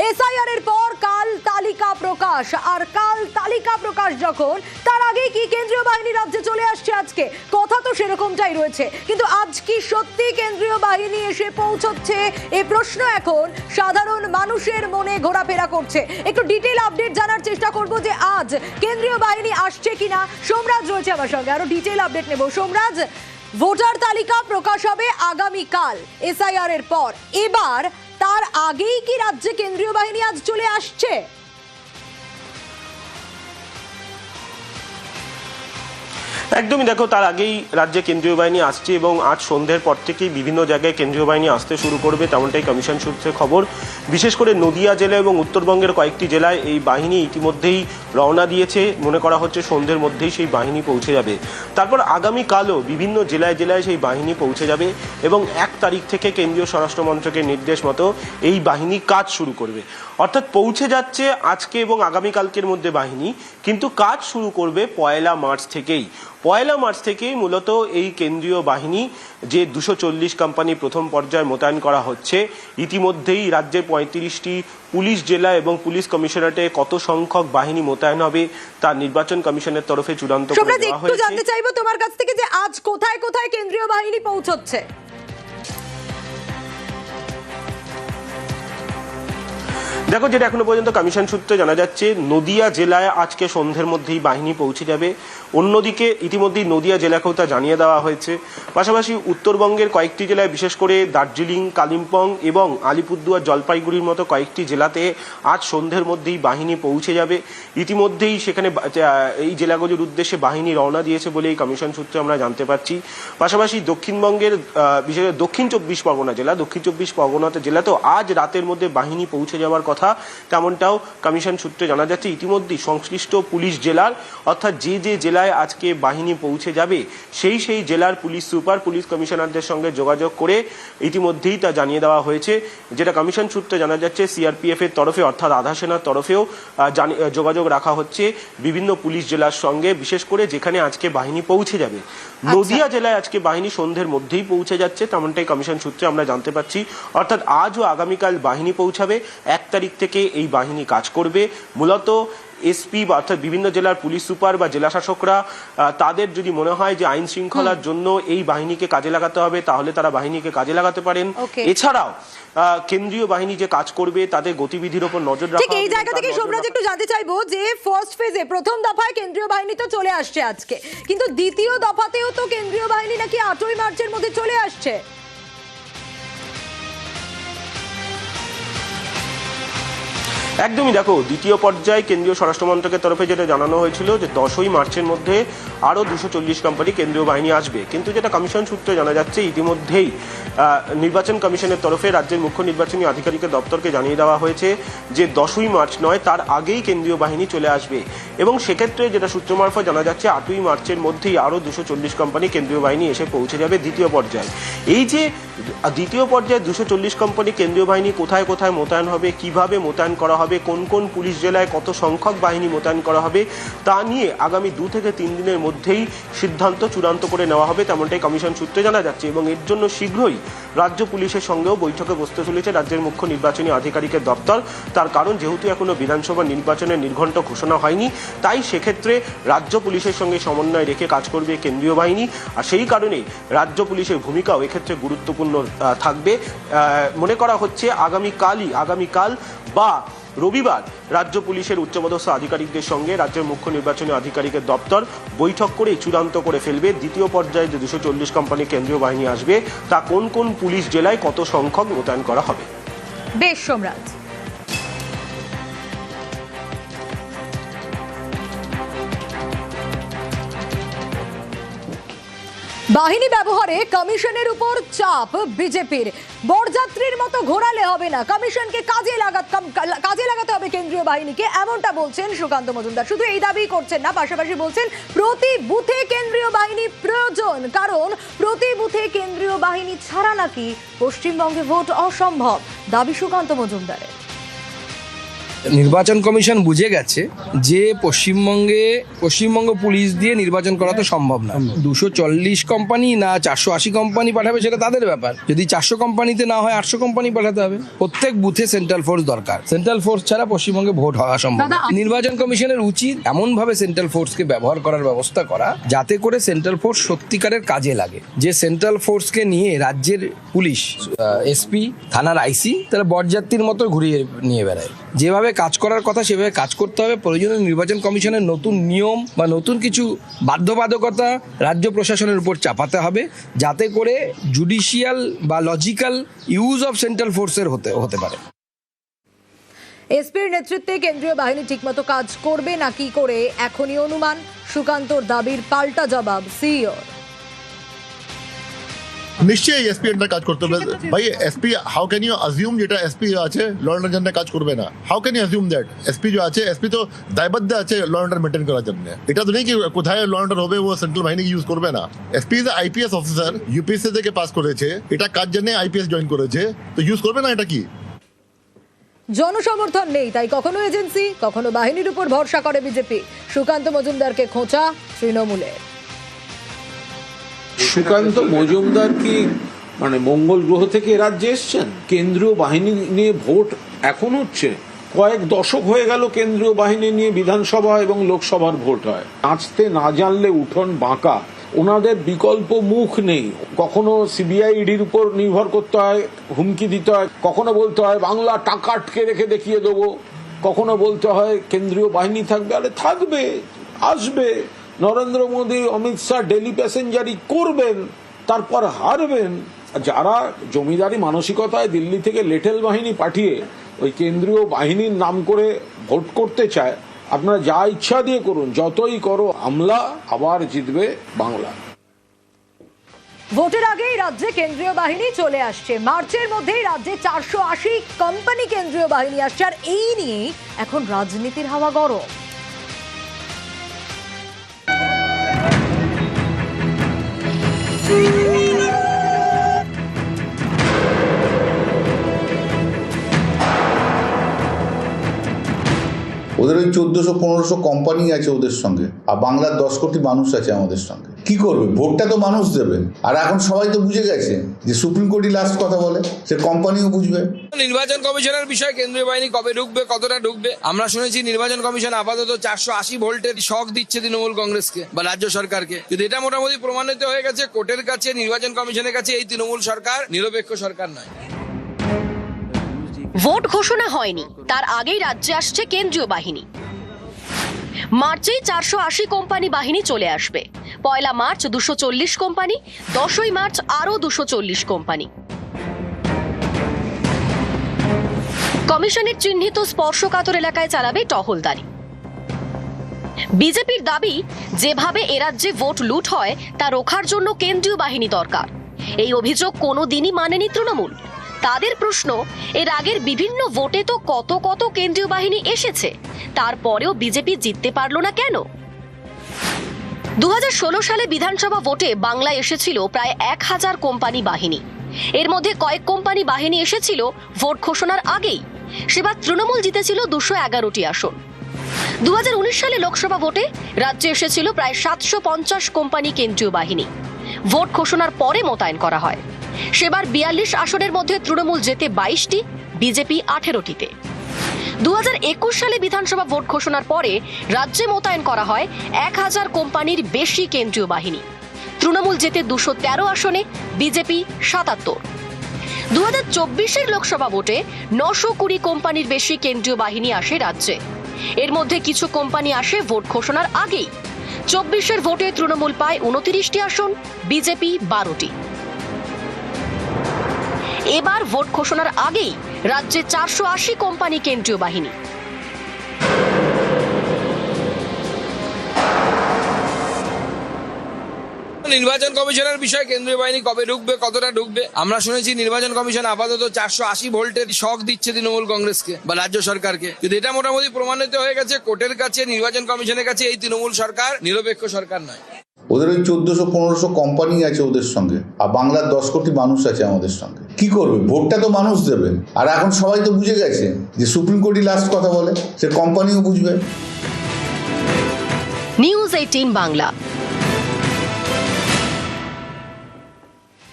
SIR এর পর কাল তালিকা প্রকাশ, আর কাল তালিকা প্রকাশ যখন, তার আগে কি কেন্দ্রীয় বাহিনী রাজ্যে চলে আসছে আজকে? কথা তো সেরকমটাই রয়েছে, কিন্তু আজ কি সত্যি কেন্দ্রীয় বাহিনী এসে পৌঁছচ্ছে এই প্রশ্ন এখন সাধারণ মানুষের মনে ঘোরাফেরা করছে। একটু ডিটেইল আপডেট জানার চেষ্টা করব যে আজ কেন্দ্রীয় বাহিনী আসছে কিনা। সোমরাজ রয়েছে আমার সঙ্গে, আরো ডিটেইল আপডেট নেব। সোমরাজ, ভোটার তালিকা প্রকাশ হবে আগামীকাল এসআইআর এর পর, এবার তার আগেই কি রাজ্যে কেন্দ্রীয় বাহিনী আজ চলে আসছে? একদমই, দেখো, তার আগেই রাজ্যে কেন্দ্রীয় বাহিনী আসছে এবং আজ সন্ধ্যের পর থেকেই বিভিন্ন জায়গায় কেন্দ্রীয় বাহিনী আসতে শুরু করবে, তেমনটাই কমিশন সূত্রে খবর। বিশেষ করে নদিয়া জেলা এবং উত্তরবঙ্গের কয়েকটি জেলায় এই বাহিনী ইতিমধ্যেই রওনা দিয়েছে। মনে করা হচ্ছে সন্ধ্যের মধ্যেই সেই বাহিনী পৌঁছে যাবে। তারপর আগামীকালও বিভিন্ন জেলায় জেলায় সেই বাহিনী পৌঁছে যাবে এবং 1 তারিখ থেকে কেন্দ্রীয় স্বরাষ্ট্র মন্ত্রকের নির্দেশ মতো এই বাহিনী কাজ শুরু করবে। অর্থাৎ পৌঁছে যাচ্ছে আজকে এবং আগামীকালকের মধ্যে বাহিনী, কিন্তু কাজ শুরু করবে 1 মার্চ থেকেই। 1 মার্চ থেকেই মূলত এই কেন্দ্রীয় বাহিনী, যে 240 কোম্পানি প্রথম পর্যায়ে মোতায়েন করা হচ্ছে, ইতিমধ্যেই রাজ্যের 35টি পুলিশ জেলা এবং পুলিশ কমিশনারেটে কত সংখ্যক বাহিনী মোতায়েন হবে তা নির্বাচন কমিশনের তরফে চূড়ান্ত করে দেওয়া হয়েছে। একটু জানতে চাইবো তোমার কাছ থেকে যে আজ কোথায় কোথায় কেন্দ্রীয় বাহিনী পৌঁছচ্ছে? দেখো, যেটা এখনো পর্যন্ত কমিশন সূত্রে জানা যাচ্ছে, নদিয়া জেলায় আজকে সন্ধ্যের মধ্যেই বাহিনী পৌঁছে যাবে। অন্যদিকে ইতিমধ্যেই নদিয়া জেলাকেও তা জানিয়ে দেওয়া হয়েছে। পাশাপাশি উত্তরবঙ্গের কয়েকটি জেলায়, বিশেষ করে দার্জিলিং, কালিম্পং এবং আলিপুরদুয়ার, জলপাইগুড়ির মতো কয়েকটি জেলাতে আজ সন্ধ্যের মধ্যেই বাহিনী পৌঁছে যাবে। ইতিমধ্যেই সেখানে এই জেলাগুলির উদ্দেশ্যে বাহিনী রওনা দিয়েছে বলে এই কমিশন সূত্রে আমরা জানতে পারছি। পাশাপাশি দক্ষিণবঙ্গের বিশেষ করে দক্ষিণ 24 পরগনা জেলা, দক্ষিণ 24 পরগনা জেলাতেও আজ রাতের মধ্যে বাহিনী পৌঁছে যাওয়ার কথা, তেমনটাও কমিশন সূত্রে জানা যাচ্ছে। ইতিমধ্যেই সংশ্লিষ্ট পুলিশ জেলার, অর্থাৎ যে যে জেলায় আজকে বাহিনী পৌঁছে যাবে সেই জেলার পুলিশ সুপার, পুলিশ কমিশনারদের সঙ্গে যোগাযোগ করে ইতিমধ্যেই তা জানিয়ে দেওয়া হয়েছে। যেটা কমিশন সূত্রে জানা যাচ্ছে, সিআরপিএফ এর তরফে, অর্থাৎ আধা সেনার তরফেও যোগাযোগ রাখা হচ্ছে বিভিন্ন পুলিশ জেলার সঙ্গে, বিশেষ করে যেখানে আজকে বাহিনী পৌঁছে যাবে। নদিয়া জেলায় আজকে বাহিনী সন্ধ্যের মধ্যেই পৌঁছে যাচ্ছে, তেমনটাই কমিশন সূত্রে আমরা জানতে পারছি। অর্থাৎ আজ ও আগামীকাল বাহিনী পৌঁছাবে। 1 তারিখ থেকে এই বাহিনী কাজ করবে। মূলত এসপি বা অর্থাৎ বিভিন্ন জেলার পুলিশ সুপার বা জেলা শাসকরা, তাদের যদি মনে হয় যে আইন শৃঙ্খলার জন্য এই বাহিনীকে কাজে লাগাতে হবে, তাহলে তারা বাহিনীকে কাজে লাগাতে পারেন। এছাড়াও কেন্দ্রীয় বাহিনী যে কাজ করবে তাদের গতিবিধির উপর নজর রাখা। ঠিক এই জায়গা থেকে সোমরাজ একটু জানতে চাইবো যে ফার্স্ট ফেজে, প্রথম দফায় কেন্দ্রীয় বাহিনী তো চলে আসছে আজকে, কিন্তু দ্বিতীয় দফাতেও তো কেন্দ্রীয় বাহিনী নাকি 8ই মার্চের মধ্যে চলে আসছে। একদমই, দেখো, দ্বিতীয় পর্যায়ে কেন্দ্রীয় স্বরাষ্ট্র মন্ত্রকের তরফে যেটা জানানো হয়েছিল যে 10ই মার্চের মধ্যে আরও 240 কোম্পানি কেন্দ্রীয় বাহিনী আসবে, কিন্তু যেটা কমিশন সূত্রে জানা যাচ্ছে, ইতিমধ্যেই নির্বাচন কমিশনের তরফে রাজ্যের মুখ্য নির্বাচনী আধিকারিকের দপ্তরকে জানিয়ে দেওয়া হয়েছে যে 10ই মার্চ নয়, তার আগেই কেন্দ্রীয় বাহিনী চলে আসবে। এবং সেক্ষেত্রে যেটা সূত্র মারফত জানা যাচ্ছে, 8ই মার্চের মধ্যেই আরও 240 কোম্পানি কেন্দ্রীয় বাহিনী এসে পৌঁছে যাবে দ্বিতীয় পর্যায়ে। এই যে দ্বিতীয় পর্যায়ে 240 কোম্পানি কেন্দ্রীয় বাহিনী কোথায় কোথায় মোতায়েন হবে, কিভাবে মোতায়েন করা হবে, কোন কোন পুলিশ জেলায় কত সংখ্যক বাহিনী মোতায়েন করা হবে, তা নিয়ে আগামী 2 থেকে 3 দিনের মধ্যেই সিদ্ধান্ত চূড়ান্ত করে নেওয়া হবে, তেমনটাই কমিশন সূত্রে জানা যাচ্ছে। এবং এর জন্য শীঘ্রই রাজ্য পুলিশের সঙ্গেও বৈঠকে বসতে চলেছে রাজ্যের মুখ্য নির্বাচনী আধিকারিকের দপ্তর। তার কারণ, যেহেতু এখনো বিধানসভা নির্বাচনের নির্ঘণ্ট ঘোষণা হয়নি, তাই সেক্ষেত্রে রাজ্য পুলিশের সঙ্গে সমন্বয় রেখে কাজ করবে কেন্দ্রীয় বাহিনী। আর সেই কারণেই রাজ্য পুলিশের ভূমিকাও এক্ষেত্রে গুরুত্বপূর্ণ থাকবে। মনে করা হচ্ছে আগামীকাল বা রবিবার রাজ্য পুলিশের উচ্চপদস্থ আধিকারিকদের সঙ্গে রাজ্যের মুখ্য নির্বাচনী আধিকারিকের দপ্তর বৈঠক করে চূড়ান্ত করে ফেলবে দ্বিতীয় পর্যায়ে যে 240 কোম্পানি কেন্দ্রীয় বাহিনী আসবে, তা কোন কোন পুলিশ জেলায় কত সংখ্যক মোতায়েন করা হবে। বেশ সোমরাজ। বাহিনী ব্যবহারে কমিশনের উপর চাপ বিজেপির। বরযাত্রীর মতো ঘোরালে হবে না, কমিশনকে কাজে লাগাতে হবে কেন্দ্রীয় বাহিনীকে, এমনটা বলছেন সুকান্ত মজুমদার। শুধু এই দাবি করছেন না, পাশাপাশি বলছেন প্রতি বুথে কেন্দ্রীয় বাহিনী প্রয়োজন, কারণ প্রতি বুথে কেন্দ্রীয় বাহিনী ছাড়া নাকি পশ্চিমবঙ্গে ভোট অসম্ভব। দাবি সুকান্ত মজুমদারের। নির্বাচন কমিশন বুঝে গেছে যে পশ্চিমবঙ্গ পুলিশ দিয়ে নির্বাচন করা তো সম্ভব না। 240 কোম্পানি না 480 কোম্পানি পাঠাবে সেটা তাদের ব্যাপার। যদি 400 কোম্পানিতে না হয় 800 কোম্পানি পাঠাতে হবে। প্রত্যেক বুথে সেন্ট্রাল ফোর্স দরকার। সেন্ট্রাল ফোর্স ছাড়া পশ্চিমবঙ্গে ভোট হওয়া সম্ভব না। নির্বাচন কমিশনের উচিত এমনভাবে সেন্ট্রাল ফোর্সকে ব্যবহার করার ব্যবস্থা করা যাতে করে সেন্ট্রাল ফোর্স সত্যিকারের কাজে লাগে। যে সেন্ট্রাল ফোর্সকে নিয়ে রাজ্যের পুলিশ, এসপি, থানার আইসি তারা বরযাত্রীর মতো ঘুরিয়ে নিয়ে বেড়ায়। যেভাবে কাজ করার কথা সেভাবে কাজ করতে হবে। প্রয়োজনে নির্বাচন কমিশনের নতুন নিয়ম বা নতুন কিছু বাধ্যবাধকতা রাজ্য প্রশাসনের উপর চাপাতে হবে যাতে করে জুডিশিয়াল বা লজিক্যাল ইউজ অফ সেন্ট্রাল ফোর্সের হতে পারে। এসপির নেতৃত্বে কেন্দ্রীয় বাহিনী ঠিকমতো কাজ করবে না কি করে এখনই অনুমান। সুকান্তর দাবির পাল্টা জবাব সিইও। নিশ্চয়ই এসপি এন্টার কাজ করতে হবে ভাই। SP how can you assume যেটা এসপি আছে ল অ্যান্ড অর্ডার কাজ করবে না? How can you assume that? SP যে আছে এসপি তো দায়বদ্ধ আছে ল অ্যান্ড অর্ডার মেনটেন করার জন্য। এটা তো নেই কি কোথায় ল অ্যান্ড অর্ডার হবে ও সেন্ট্রাল বাহিনী ইউজ করবে না। SP is IPS officer, UPSC থেকে পাস করেছে, এটা কাজ জন্য আইপিএস জয়েন করেছে, তো ইউজ করবে না এটা কি? জনসমর্থন নেই তাই কখনো এজেন্সি কখনো বাহিনীর উপর ভরসা করে বিজেপি। সুকান্ত মজুমদারকে খোঁচা তৃণমূলের। সুকান্ত মজুমদার কি মানে মঙ্গল গ্রহ থেকে রাজ্যে এসছেন? কেন্দ্রীয় বাহিনী নিয়ে ভোট এখন হচ্ছে, কয়েক দশক হয়ে গেল কেন্দ্রীয় বাহিনী নিয়ে বিধানসভা এবং লোকসভার ভোট হয়। নাচতে না জানলে উঠোন বাঁকা। ওনাদের বিকল্প মুখ নেই। কখনো সিবিআই ইডির উপর নির্ভর করতে হয়, হুমকি দিতে হয়, কখনো বলতে হয় বাংলা টাকা আটকে রেখে দেখিয়ে দেবো, কখনো বলতে হয় কেন্দ্রীয় বাহিনী থাকবে। আরে থাকবে, আসবে। নরেন্দ্র মোদী, অমিত শাহ ডেলি প্যাসেঞ্জারি করবেন, তারপর হারবেন। যারা জমিদারি মানসিকতায় দিল্লি থেকে লেটেল বাহিনী পাঠিয়ে ওই কেন্দ্রীয় বাহিনীর নাম করে ভোট করতে চায়, আপনারা যা ইচ্ছা দিয়ে করুন, যতই করো হামলা, আবার জিতবে বাংলা। ভোটের আগেই রাজ্যে কেন্দ্রীয় বাহিনী চলে আসছে। মার্চের মধ্যেই রাজ্যে 480 কোম্পানি কেন্দ্রীয় বাহিনী আসছে। আর এই নিয়েই এখন রাজনীতির হাওয়া গরম। ওদের ওই 1400-1500 কোম্পানি আছে ওদের সঙ্গে, আর বাংলার 10 কোটি মানুষ আছে আমাদের সঙ্গে। কি করবে? ভোটটা তো মানুষ দেবে। আর এখন সবাই তো বুঝে গেছে যে সুপ্রিম কোর্টই লাস্ট কথা বলে, সে কোম্পানিও বুঝবে। নির্বাচন কমিশনের বিষয়ে কেন্দ্রীয় বাহিনী কবে ঢুকবে, কতটা ঢুকবে? আমরা শুনেছি নির্বাচন কমিশন আপাতত 480 ভোল্টের শক দিচ্ছে তৃণমূল কংগ্রেসকে বা রাজ্য সরকারকে। কিন্তু এটা মোটামুটি প্রমাণিত হয়ে গেছে কোর্টের কাছে, নির্বাচন কমিশনের কাছে এই তৃণমূল সরকার নিরপেক্ষ সরকার নয়। ভোট ঘোষণা হয়নি, তার আগেই রাজ্যে আসছে কেন্দ্রীয় বাহিনী। মার্চেই 480 কোম্পানি বাহিনী চলে আসবে। 1 মার্চ 240 কোম্পানি, 10 মার্চ আরো 240 কোম্পানি। কমিশনের চিহ্নিত স্পর্শকাতর এলাকায় চালাবে টহলদারি। বিজেপির দাবি, যেভাবে এ রাজ্যে ভোট লুট হয় তা রোখার জন্য কেন্দ্রীয় বাহিনী দরকার। এই অভিযোগ কোনোদিনই মানেনি তৃণমূল। তাদের প্রশ্ন, এর আগের বিভিন্ন ভোটে তো কত কত কেন্দ্রীয় বাহিনী এসেছে, তারপরেও বিজেপি জিততে পারল না কেন? 2016 সালে বিধানসভা ভোটে বাংলায় এসেছিল প্রায় 1000 কোম্পানি বাহিনী। এর মধ্যে কয়েক কোম্পানি বাহিনী এসেছিল ভোট ঘোষণার আগেই। সেবার তৃণমূল জিতেছিল 211টি আসন। 2019 সালে লোকসভা ভোটে রাজ্যে এসেছিল প্রায় 750 কোম্পানি কেন্দ্রীয় বাহিনী। ভোট ঘোষণার পরে মোতায়েন করা হয়। সেবার 42 আসনের মধ্যে তৃণমূল জেতে 22টি, বিজেপি 18টিতে। 2021 সালে বিধানসভা ভোট ঘোষণার পরে রাজ্যে মোতায়েন করা হয় 1000 কোম্পানির বেশি কেন্দ্রীয় বাহিনী। তৃণমূল জেতে 213 আসনে, বিজেপি 77। 2024 লোকসভা ভোটে 920 কোম্পানির বেশি কেন্দ্রীয় বাহিনী আসে রাজ্যে। এর মধ্যে কিছু কোম্পানি আসে ভোট ঘোষণার আগেই। 24 ভোটে তৃণমূল পায় 29টি আসন, বিজেপি 12টি। এবার ভোট ঘোষণার আগেই রাজ্যে 480 কোম্পানি কেন্দ্রীয় বাহিনী। নির্বাচন কমিশনের বিষয়ে কেন্দ্রীয় বাহিনী কবে ঢুকবে, কতটা ঢুকবে? আমরা শুনেছি নির্বাচন কমিশন আপাতত 480 ভোল্টের শক দিচ্ছে তৃণমূল কংগ্রেসকে বা রাজ্য সরকারকে। কিন্তু এটা মোটামুটি প্রমাণিত হয়ে গেছে কোর্টের কাছে, নির্বাচন কমিশনের কাছে এই তৃণমূল সরকার নিরপেক্ষ সরকার নয়। ওদের ওই 1400-1500 কোম্পানি আছে ওদের সঙ্গে, আর বাংলার 10 কোটি মানুষ আছে আমাদের সঙ্গে। কি করবে? ভোটটা তো মানুষ দেবে। আর এখন সবাই তো বুঝে গেছে যে সুপ্রিম কোর্টই লাস্ট কথা বলে, সে কোম্পানিও বুঝবে। নিউজ 18 বাংলা।